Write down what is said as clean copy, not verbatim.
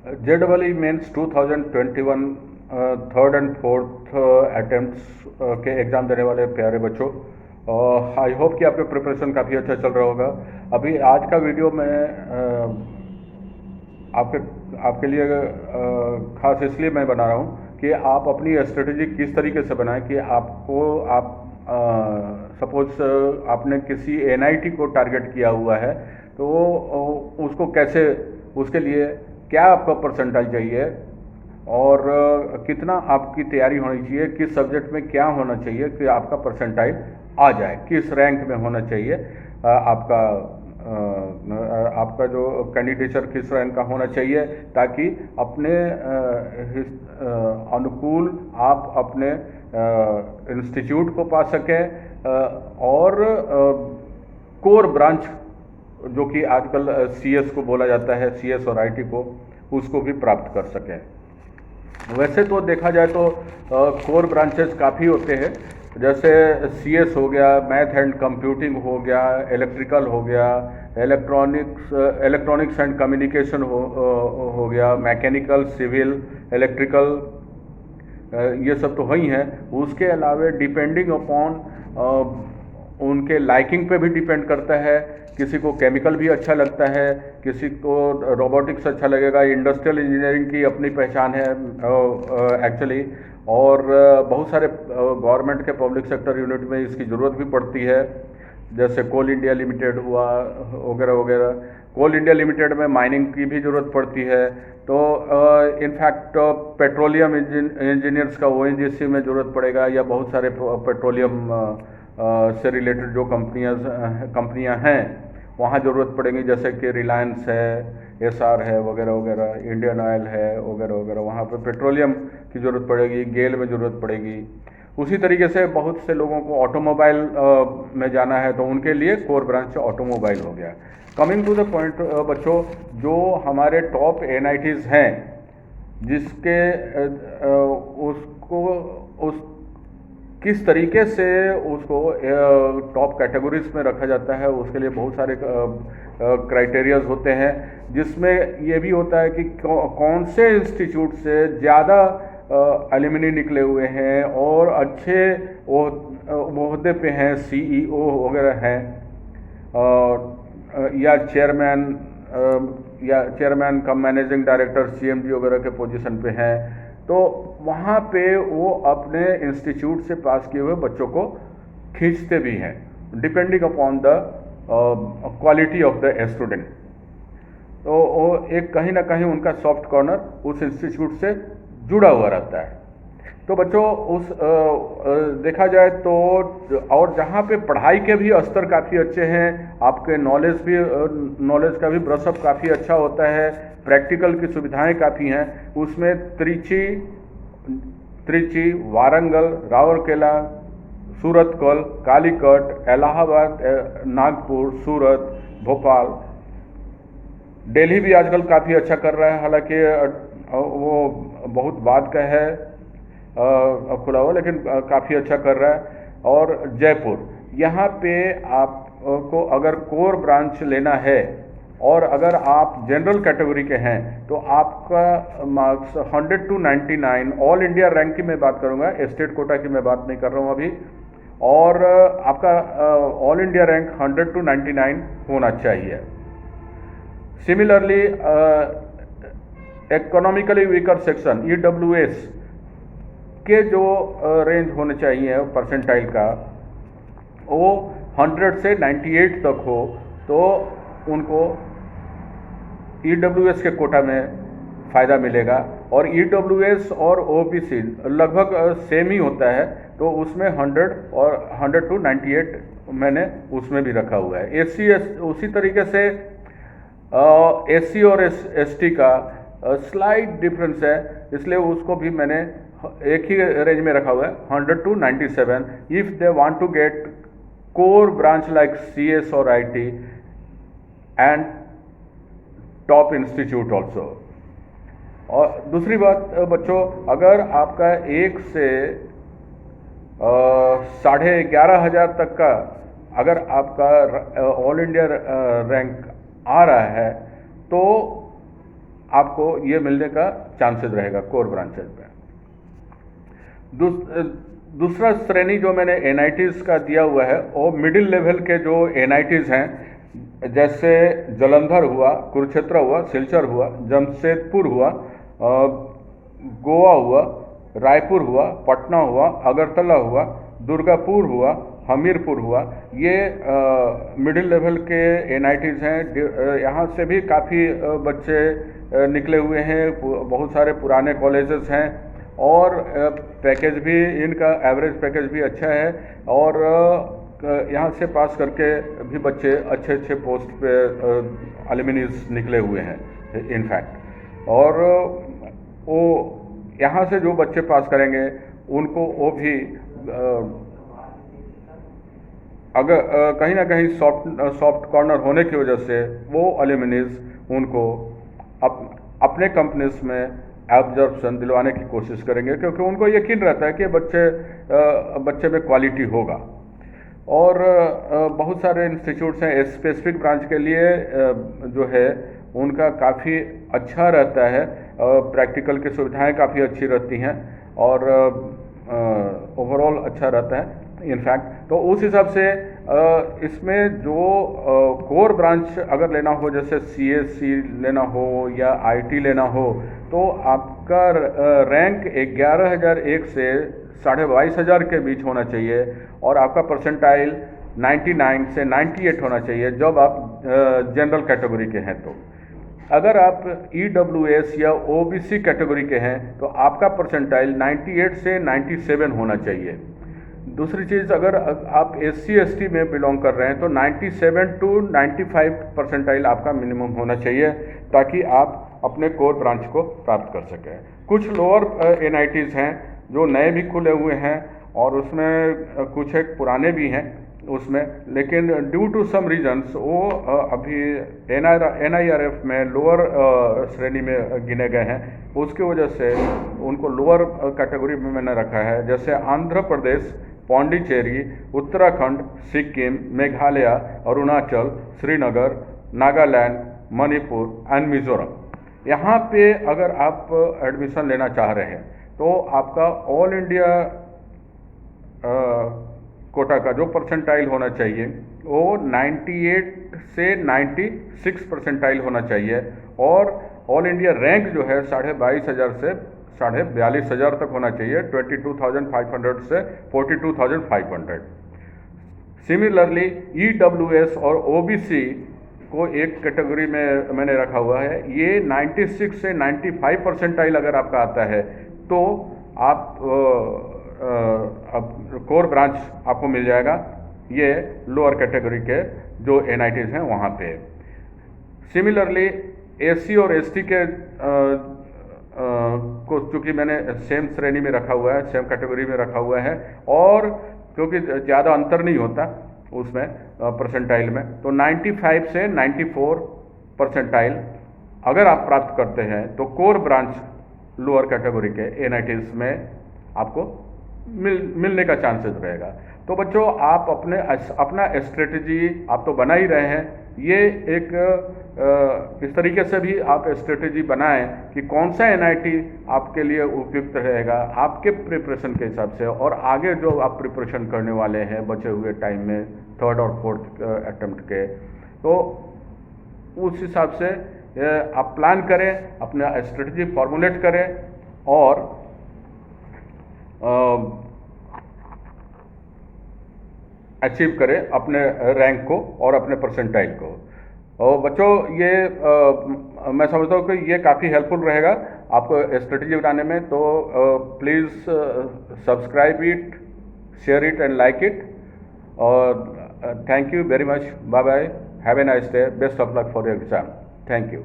JEE mains 2021 third and fourth attempts के exam देने वाले प्यारे बच्चों, आई होप कि आपका प्रिपरेशन काफ़ी अच्छा चल रहा होगा। अभी आज का वीडियो मैं आपके आपके लिए खास इसलिए मैं बना रहा हूँ कि आप अपनी स्ट्रेटजी किस तरीके से बनाएं कि आपको आप सपोज आपने किसी NIT को टारगेट किया हुआ है, तो उसको कैसे, उसके लिए क्या आपका परसेंटाइल चाहिए और कितना आपकी तैयारी होनी चाहिए, किस सब्जेक्ट में क्या होना चाहिए कि आपका परसेंटाइल आ जाए, किस रैंक में होना चाहिए आपका आपका जो कैंडिडेचर किस रैंक का होना चाहिए, ताकि अपने अनुकूल आप अपने इंस्टीट्यूट को पा सकें और कोर ब्रांच जो कि आजकल CS को बोला जाता है, CS और IT को, उसको भी प्राप्त कर सकें। वैसे तो देखा जाए तो कोर ब्रांचेस काफ़ी होते हैं, जैसे CS हो गया, मैथ एंड कंप्यूटिंग हो गया, इलेक्ट्रिकल हो गया, इलेक्ट्रॉनिक्स एंड कम्युनिकेशन हो गया, मैकेनिकल, सिविल, इलेक्ट्रिकल, ये सब तो वही हैं। उसके अलावा डिपेंडिंग अपॉन उनके लाइकिंग पे भी डिपेंड करता है, किसी को केमिकल भी अच्छा लगता है, किसी को रोबोटिक्स अच्छा लगेगा, इंडस्ट्रियल इंजीनियरिंग की अपनी पहचान है एक्चुअली, और बहुत सारे गवर्नमेंट के पब्लिक सेक्टर यूनिट में इसकी ज़रूरत भी पड़ती है, जैसे कोल इंडिया लिमिटेड हुआ वगैरह वगैरह। कोल इंडिया लिमिटेड में माइनिंग की भी ज़रूरत पड़ती है, तो इनफैक्ट पेट्रोलियम इंजीनियर्स का ONGC में ज़रूरत पड़ेगा, या बहुत सारे पेट्रोलियम से रिलेटेड जो कंपनियां हैं वहाँ ज़रूरत पड़ेगी, जैसे कि रिलायंस है, SR है वगैरह वगैरह, इंडियन ऑयल है वगैरह वगैरह, वहाँ पे पेट्रोलियम की ज़रूरत पड़ेगी, गेल में ज़रूरत पड़ेगी। उसी तरीके से बहुत से लोगों को ऑटोमोबाइल में जाना है, तो उनके लिए कोर ब्रांच ऑटोमोबाइल हो गया। कमिंग टू द पॉइंट बच्चों, जो हमारे टॉप NITs हैं, जिसके उसको उस किस तरीके से उसको टॉप कैटेगरीज में रखा जाता है, उसके लिए बहुत सारे क्राइटेरियाज होते हैं, जिसमें ये भी होता है कि कौन से इंस्टीट्यूट से ज़्यादा एलुमनी निकले हुए हैं और अच्छे ओहदे पे हैं, CEO वगैरह हैं, या chairman cum managing director CMD वगैरह के पोजीशन पे हैं, तो वहाँ पे वो अपने इंस्टीट्यूट से पास किए हुए बच्चों को खींचते भी हैं, depending upon the quality of the student. तो वो एक कहीं ना कहीं उनका सॉफ्ट कॉर्नर उस इंस्टीट्यूट से जुड़ा हुआ रहता है। तो बच्चों उस देखा जाए तो, और जहाँ पे पढ़ाई के भी स्तर काफ़ी अच्छे हैं, आपके नॉलेज का भी ब्रशअप काफ़ी अच्छा होता है, प्रैक्टिकल की सुविधाएं काफ़ी हैं, उसमें त्रिची, वारंगल, राउरकेला, सूरतकल, कालीकट, इलाहाबाद, नागपुर, सूरत, भोपाल, दिल्ली भी आजकल काफ़ी अच्छा कर रहा है, हालांकि वो बहुत बाद का है खुला हुआ, लेकिन काफ़ी अच्छा कर रहा है। और जयपुर, यहाँ पे आपको अगर कोर ब्रांच लेना है और अगर आप जनरल कैटेगरी के हैं, तो आपका marks 100 to 99, all India rank की मैं बात करूँगा, स्टेट कोटा की मैं बात नहीं कर रहा हूँ अभी, और आपका ऑल इंडिया रैंक 100 to 99 होना चाहिए। Similarly economically weaker section EWS के जो रेंज होने चाहिए परसेंटाइल का, वो 100 से 98 तक हो, तो उनको EWS के कोटा में फ़ायदा मिलेगा। और EWS और OBC लगभग सेम ही होता है, तो उसमें 100 to 98 मैंने उसमें भी रखा हुआ है। SC उसी तरीके से SC और ST का स्लाइट डिफरेंस है, इसलिए उसको भी मैंने एक ही रेंज में रखा हुआ है, 100 to 97, if they want to get core branch like CS और IT and top institute also. और दूसरी बात बच्चों, अगर आपका 1 से 11,500 तक का अगर आपका ऑल इंडिया रैंक आ रहा है, तो आपको ये मिलने का चांसेस रहेगा कोर ब्रांचेज में। दूसरा श्रेणी जो मैंने NITs का दिया हुआ है वो मिडिल लेवल के जो NITs हैं, जैसे जालंधर हुआ, कुरुक्षेत्र हुआ, सिलचर हुआ, जमशेदपुर हुआ, गोवा हुआ, रायपुर हुआ, पटना हुआ, अगरतला हुआ, दुर्गापुर हुआ, हमीरपुर हुआ, ये मिडिल लेवल के NITs हैं। यहाँ से भी काफ़ी बच्चे निकले हुए हैं, बहुत सारे पुराने कॉलेजेस हैं और पैकेज भी इनका एवरेज पैकेज भी अच्छा है और यहाँ से पास करके भी बच्चे अच्छे अच्छे पोस्ट पे अलुमिनीज निकले हुए हैं इनफैक्ट। और वो यहाँ से जो बच्चे पास करेंगे उनको वो भी अगर कहीं ना कहीं सॉफ्ट कॉर्नर होने की वजह से वो अलुमिनीज उनको अपने कंपनीज में एब्जॉर्प्शन दिलवाने की कोशिश करेंगे, क्योंकि उनको यकीन रहता है कि बच्चे में क्वालिटी होगा। और बहुत सारे इंस्टीट्यूट्स हैं स्पेसिफिक ब्रांच के लिए जो है उनका काफ़ी अच्छा रहता है, प्रैक्टिकल की सुविधाएं काफ़ी अच्छी रहती हैं और ओवरऑल अच्छा रहता है इनफैक्ट। तो उस हिसाब से इसमें जो कोर ब्रांच अगर लेना हो, जैसे CSC लेना हो या IT लेना हो, तो आपका रैंक 11,001 से 22,500 के बीच होना चाहिए और आपका परसेंटाइल 99 से 98 होना चाहिए जब आप जनरल कैटेगरी के हैं। तो अगर आप EWS या OBC कैटेगरी के हैं तो आपका परसेंटाइल 98 से 97 होना चाहिए। दूसरी चीज़, अगर आप SC ST में बिलोंग कर रहे हैं तो 97 to 95 परसेंटाइल आपका मिनिमम होना चाहिए ताकि आप अपने कोर ब्रांच को प्राप्त कर सकें। कुछ लोअर NITs हैं जो नए भी खुले हुए हैं और उसमें कुछ एक पुराने भी हैं उसमें, लेकिन ड्यू टू सम रीजन्स वो अभी NIRF में लोअर श्रेणी में गिने गए हैं, उसकी वजह से उनको लोअर कैटेगरी में मैंने रखा है। जैसे आंध्र प्रदेश, पौंडीचेरी, उत्तराखंड, सिक्किम, मेघालय, अरुणाचल, श्रीनगर, नागालैंड, मणिपुर एंड मिजोरम। यहाँ पे अगर आप एडमिशन लेना चाह रहे हैं तो आपका ऑल इंडिया कोटा का जो परसेंटाइल होना चाहिए वो 98 से 96 परसेंटाइल होना चाहिए और ऑल इंडिया रैंक जो है 22,500 से 42,500 तक होना चाहिए, 22,500 से 42,500। सिमिलरली EWS और OBC को एक कैटेगरी में मैंने रखा हुआ है। ये 96 से 95 परसेंटाइल अगर आपका आता है तो आप अब कोर ब्रांच आपको मिल जाएगा, ये लोअर कैटेगरी के जो NITs हैं वहाँ पे। सिमिलरली SC और ST के को चूँकि मैंने सेम श्रेणी में रखा हुआ है, सेम कैटेगरी में रखा हुआ है और क्योंकि ज़्यादा अंतर नहीं होता उसमें परसेंटाइल में, तो 95 से 94 परसेंटाइल अगर आप प्राप्त करते हैं तो कोर ब्रांच लोअर कैटेगरी के NITs में आपको मिलने का चांसेस रहेगा। तो बच्चों, आप अपना स्ट्रेटजी आप तो बना ही रहे हैं, ये एक इस तरीके से भी आप स्ट्रेटजी बनाएं कि कौन सा NIT आपके लिए उपयुक्त रहेगा आपके प्रिपरेशन के हिसाब से, और आगे जो आप प्रिपरेशन करने वाले हैं बचे हुए टाइम में 3rd और 4th अटेम्प्ट के, तो उस हिसाब से आप प्लान करें, अपना स्ट्रेटजी फॉर्मुलेट करें और अचीव करें अपने रैंक को और अपने परसेंटाइल को। और बच्चों, ये मैं समझता हूँ कि ये काफ़ी हेल्पफुल रहेगा आपको स्ट्रेटजी बनाने में। तो please subscribe it, share it and like it. और thank you very much, bye bye, have a nice day, best of luck for your exam. Thank you.